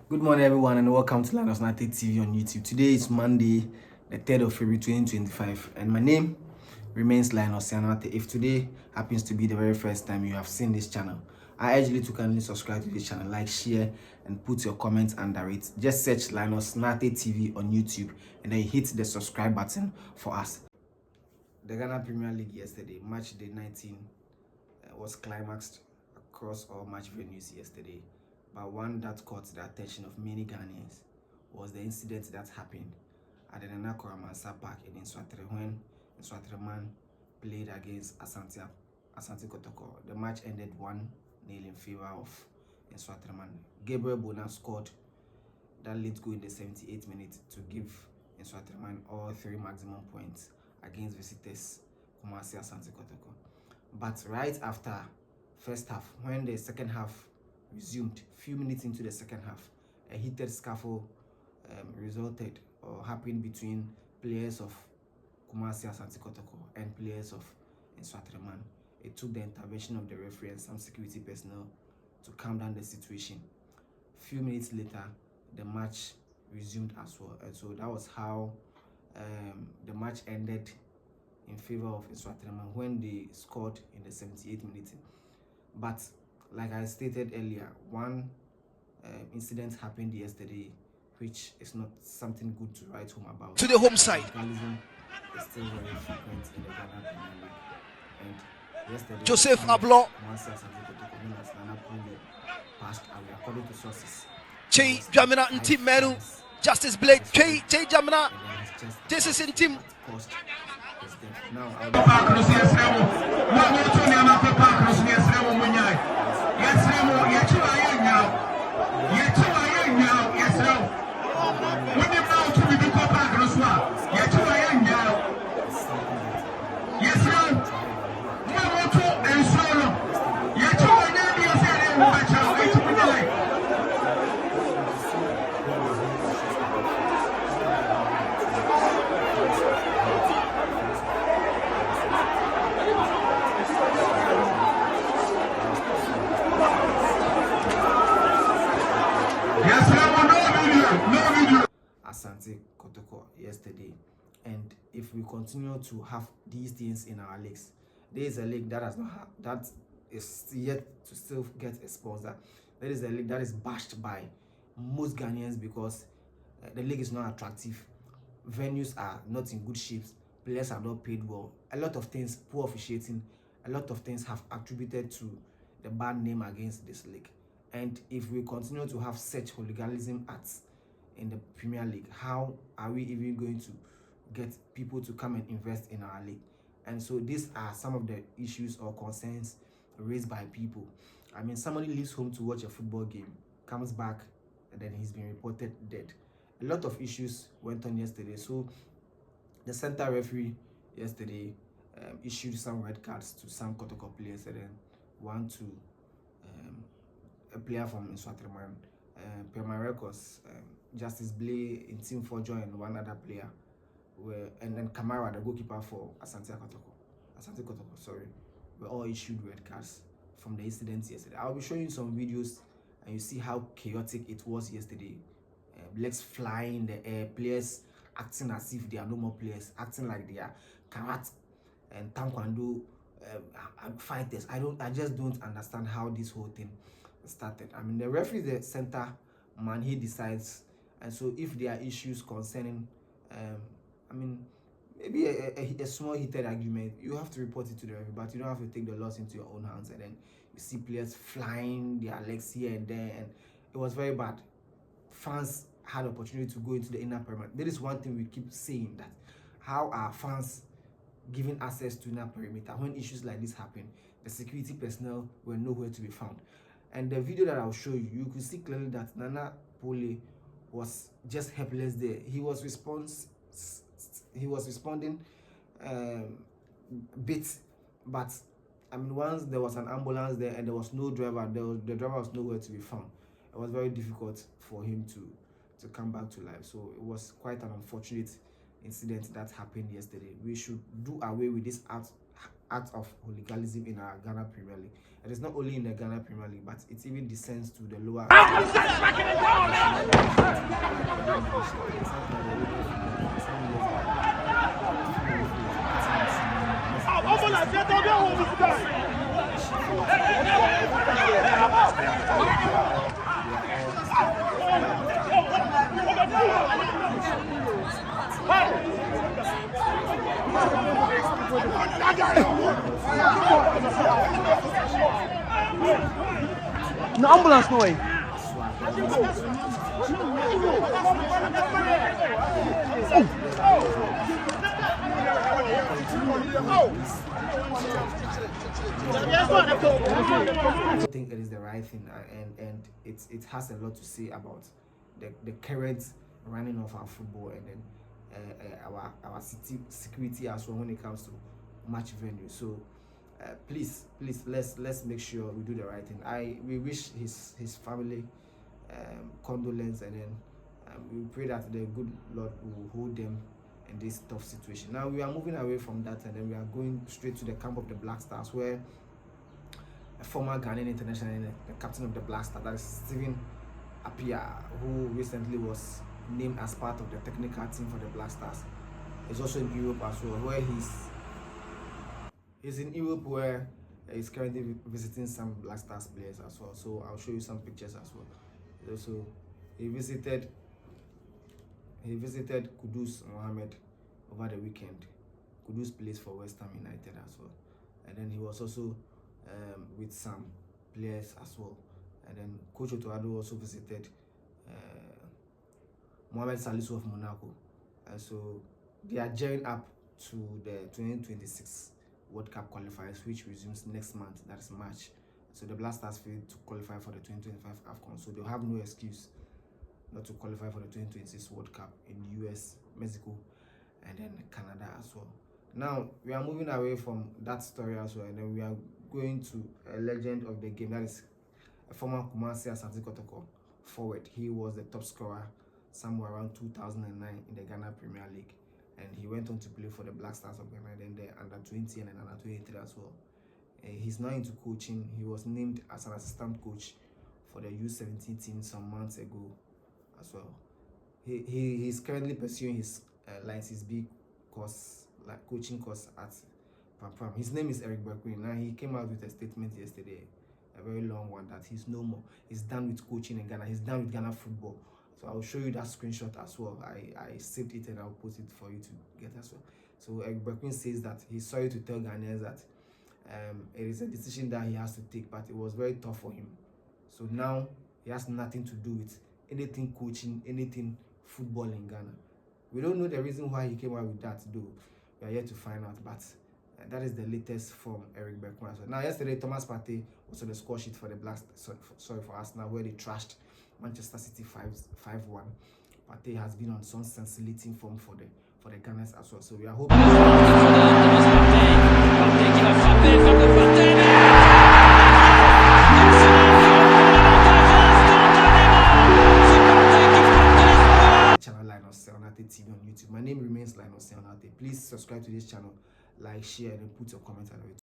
Good morning, everyone, and welcome to Nsoatre TV on YouTube. Today is Monday, the 3rd of February 2025, and my name remains Nsoatre. If today happens to be the very first time you have seen this channel, I urge you to kindly subscribe to this channel, like, share, and put your comments under it. Just search Nsoatre TV on YouTube and then hit the subscribe button for us. The Ghana Premier League yesterday, match day 19, was climaxed across all match venues yesterday. But one that caught the attention of many Ghanaians was the incident that happened at the Nana Koramansa Park in Nsoatre when Nsoatre man played against Asante Kotoko. The match ended 1-0 in favor of Nsoatre man. Gabriel Bona scored that late goal in the 78th minute to give Nsoatre man all 3 maximum points against visitors Kumasi Asante Kotoko. But right after first half, when the second half resumed, few minutes into the second half, a heated scuffle resulted or happened between players of Kumasi Asante Kotoko and players of Nsoatre man. It took the intervention of the referee and some security personnel to calm down the situation. Few minutes later, the match resumed as well, and so that was how the match ended in favor of Nsoatre man when they scored in the 78th minute. But like I stated earlier, one incident happened yesterday, which is not something good to write home about. To the home side. Radicalism is still very frequent in the Ghana Premier League. And yesterday, Joseph Ablon passed away, according to sources. Chey Jamina and Team Menu, Justice Blake, Chey Jamina. This is in team. Now, Asante Kotoko yesterday, and if we continue to have these things in our leagues, there is a league that has not that is yet to still get a sponsor. There is a league that is bashed by most Ghanaians because the league is not attractive, venues are not in good shape, players are not paid well, a lot of things, poor officiating, a lot of things have attributed to the bad name against this league. And if we continue to have such hooliganism in the Premier League, how are we even going to get people to come and invest in our league? And so these are some of the issues or concerns raised by people. I mean, somebody leaves home to watch a football game, comes back, and then he's been reported dead. A lot of issues went on yesterday. So the center referee yesterday issued some red cards to some Kotoko players, and then one to a player from Nsoatre man. Per my records, Justice Blay in Team 4 joined one other player, and then Kamara, the goalkeeper for Asante Kotoko, were all issued red cards from the incident yesterday. I'll be showing you some videos, and you see how chaotic it was yesterday. Legs flying in the air, players acting as if they are no more players, acting like they are karate and taekwondo fighters. I just don't understand how this whole thing started. I mean, the referee is the center man, he decides, and so if there are issues concerning I mean, maybe a small heated argument, you have to report it to the referee, but you don't have to take the loss into your own hands. And then you see players flying their legs here and there, and it was very bad. Fans had opportunity to go into the inner perimeter. There is one thing we keep saying, that how are fans given access to inner perimeter when issues like this happen? The security personnel were nowhere to be found. And the video that I'll show you, you can see clearly that Nana Pole was just helpless there. He was responding bits, but I mean, once there was an ambulance there and there was no driver, the driver was nowhere to be found. It was very difficult for him to come back to life. So it was quite an unfortunate incident that happened yesterday. We should do away with this act of hooliganism in our Ghana Premier League. It is not only in the Ghana Premier League, but it even descends to the lower. No ambulance, no way. I think it is the right thing, and it has a lot to say about the current running of our football, and then our city security as well when it comes to match venue. So please let's make sure we do the right thing. We wish his family condolence, and then we pray that the good Lord will hold them in this tough situation. Now we are moving away from that, and then we are going straight to the camp of the Black Stars, where a former Ghanaian international and the captain of the Black Stars, that is Stephen Appiah, who recently was named as part of the technical team for the Black Stars, is also in Europe as well, where he's in Europe, where he's currently visiting some Black Stars players as well. So I'll show you some pictures as well. So he visited Kudus Mohammed over the weekend. Kudus plays for West Ham United as well, and then he was also with some players as well. And then Coach Otoado also visited Mohamed Salisu of Monaco. And so they are gearing up to the 2026 World Cup qualifiers, which resumes next month, that is March. So the Black Stars failed to qualify for the 2025 AFCON, so they'll have no excuse not to qualify for the 2026 World Cup in the US, Mexico, and then Canada as well. Now we are moving away from that story as well, and then we are going to a legend of the game, that is a former Kumasi Asante Kotoko forward. He was the top scorer somewhere around 2009 in the Ghana Premier League, and he went on to play for the Black Stars of Ghana, then the under 20 and then under 23 as well. He's now into coaching. He was named as an assistant coach for the U17 team some months ago as well. He's currently pursuing his License B course, like coaching course at Pampram. His name is Eric Bekoe. Now he came out with a statement yesterday, a very long one, that he's no more. He's done with coaching in Ghana. He's done with Ghana football. So I'll show you that screenshot as well. I saved it and I'll post it for you to get as well. So Eric Bekoe says that he's sorry to tell Ghanaians that it is a decision that he has to take, but it was very tough for him. So now he has nothing to do with anything coaching, anything football in Ghana. We don't know the reason why he came out with that, though. We are yet to find out, but that is the latest from Eric Bekoe as well. Now yesterday, Thomas Partey was on the score sheet for the Black, sorry for Arsenal, where they trashed Manchester City 5-1. Partey has been on some scintillating form for the Gunners as well. So we are hoping. Channel Nsoatre TV on YouTube. My name remains Nsoatre. Please subscribe to this channel, like, share, and put your comments on it.